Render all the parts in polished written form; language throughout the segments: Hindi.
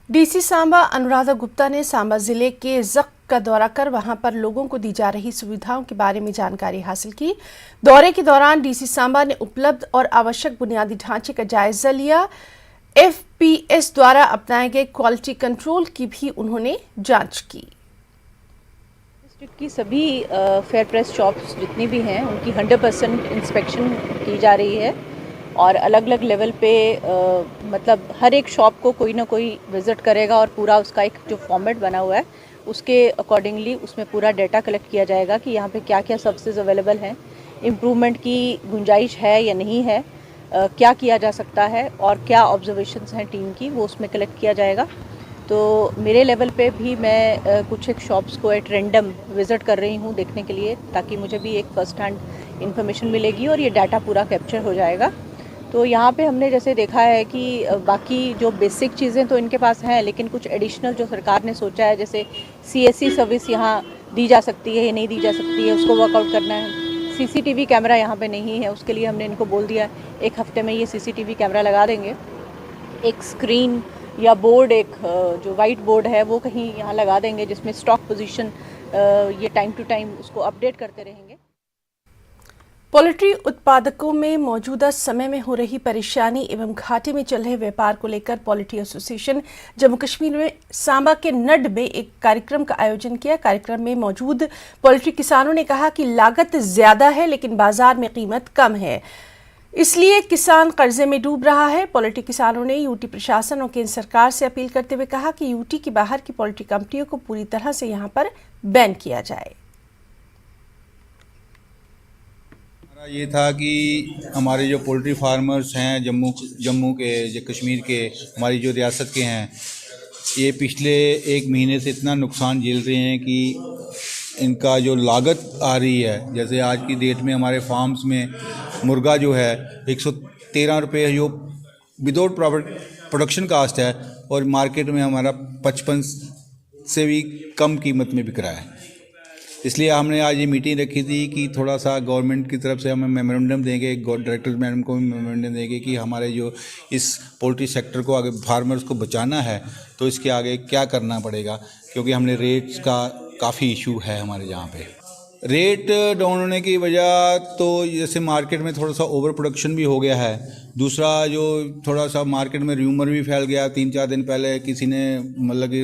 डीसी सांबा अनुराधा गुप्ता ने सांबा जिले के जख का दौरा कर वहां पर लोगों को दी जा रही सुविधाओं के बारे में जानकारी हासिल की। दौरे के दौरान डीसी सांबा ने उपलब्ध और आवश्यक बुनियादी ढांचे का जायजा लिया। एफपीएस द्वारा अपनाए गए क्वालिटी कंट्रोल की भी उन्होंने जांच की। डिस्ट्रिक्ट की सभी फेयर प्राइस शॉप्स जितनी भी हैं उनकी 100% इंस्पेक्शन की जा रही है और अलग अलग लेवल पे मतलब हर एक शॉप को कोई ना कोई विज़िट करेगा और पूरा उसका एक जो फॉर्मेट बना हुआ है उसके अकॉर्डिंगली उसमें पूरा डेटा कलेक्ट किया जाएगा कि यहाँ पे क्या क्या सर्विसेज अवेलेबल हैं, इम्प्रूवमेंट की गुंजाइश है या नहीं है, क्या किया जा सकता है और क्या ऑब्जर्वेशंस हैं टीम की, वो उसमें कलेक्ट किया जाएगा। तो मेरे लेवल पे भी मैं कुछ एक शॉप्स को एट रैंडम विज़िट कर रही हूँ देखने के लिए, ताकि मुझे भी एक फ़र्स्ट हैंड इन्फॉर्मेशन मिलेगी और ये डाटा पूरा कैप्चर हो जाएगा। तो यहाँ पे हमने जैसे देखा है कि बाकी जो बेसिक चीज़ें तो इनके पास हैं, लेकिन कुछ एडिशनल जो सरकार ने सोचा है, जैसे सीएससी सर्विस यहाँ दी जा सकती है या नहीं दी जा सकती है, उसको वर्कआउट करना है। सीसीटीवी कैमरा यहाँ पे नहीं है, उसके लिए हमने इनको बोल दिया 1 हफ्ते में ये सीसीटीवी कैमरा लगा देंगे। एक स्क्रीन या बोर्ड, एक जो वाइट बोर्ड है वो कहीं यहाँ लगा देंगे जिसमें स्टॉक पोजीशन ये टाइम टू टाइम उसको अपडेट करते रहेंगे। पोल्ट्री उत्पादकों में मौजूदा समय में हो रही परेशानी एवं घाटे में चल रहे व्यापार को लेकर पोल्ट्री एसोसिएशन जम्मू कश्मीर में सांबा के नड में एक कार्यक्रम का आयोजन किया। कार्यक्रम में मौजूद पोल्ट्री किसानों ने कहा कि लागत ज्यादा है लेकिन बाजार में कीमत कम है, इसलिए किसान कर्जे में डूब रहा है। पोल्ट्री किसानों ने यूटी प्रशासन और केंद्र सरकार से अपील करते हुए कहा कि यूटी की बाहर की पोल्ट्री कंपनियों को पूरी तरह से यहां पर बैन किया जाए। ये था कि हमारे जो पोल्ट्री फार्मर्स हैं जम्मू के, जो कश्मीर के, हमारी जो रियासत के हैं, ये पिछले 1 महीने से इतना नुकसान झेल रहे हैं कि इनका जो लागत आ रही है, जैसे आज की डेट में हमारे फार्म्स में मुर्गा जो है 113 रुपये जो विदाउट प्रोडक्शन कास्ट है और मार्केट में हमारा 55 से भी कम कीमत में बिक रहा है। इसलिए हमने आज ये मीटिंग रखी थी कि थोड़ा सा गवर्नमेंट की तरफ से हमें मेमोरेंडम देंगे, डायरेक्टर मैडम को भी मेमोरेंडम देंगे कि हमारे जो इस पोल्ट्री सेक्टर को आगे फार्मर्स को बचाना है तो इसके आगे क्या करना पड़ेगा, क्योंकि हमने रेट्स का काफ़ी इशू है हमारे यहाँ पे। रेट डाउन होने की वजह तो जैसे मार्केट में थोड़ा सा ओवर प्रोडक्शन भी हो गया है। दूसरा जो थोड़ा सा मार्केट में र्यूमर भी फैल गया, 3-4 दिन पहले किसी ने मतलब कि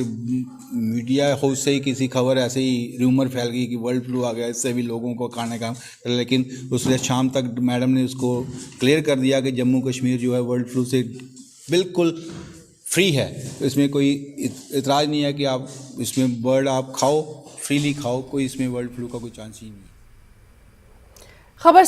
मीडिया हाउस से ही किसी खबर ऐसे ही र्यूमर फैल गई कि बर्ड फ्लू आ गया, इससे भी लोगों को खाने का, लेकिन उसने शाम तक मैडम ने उसको क्लियर कर दिया कि जम्मू कश्मीर जो है बर्ड फ्लू से बिल्कुल फ्री है। इसमें कोई इतराज़ नहीं है कि आप इसमें बर्ड आप खाओ, फ्रीली खाओ, कोई इसमें बर्ड फ्लू का कोई चांस ही नहीं है। खबर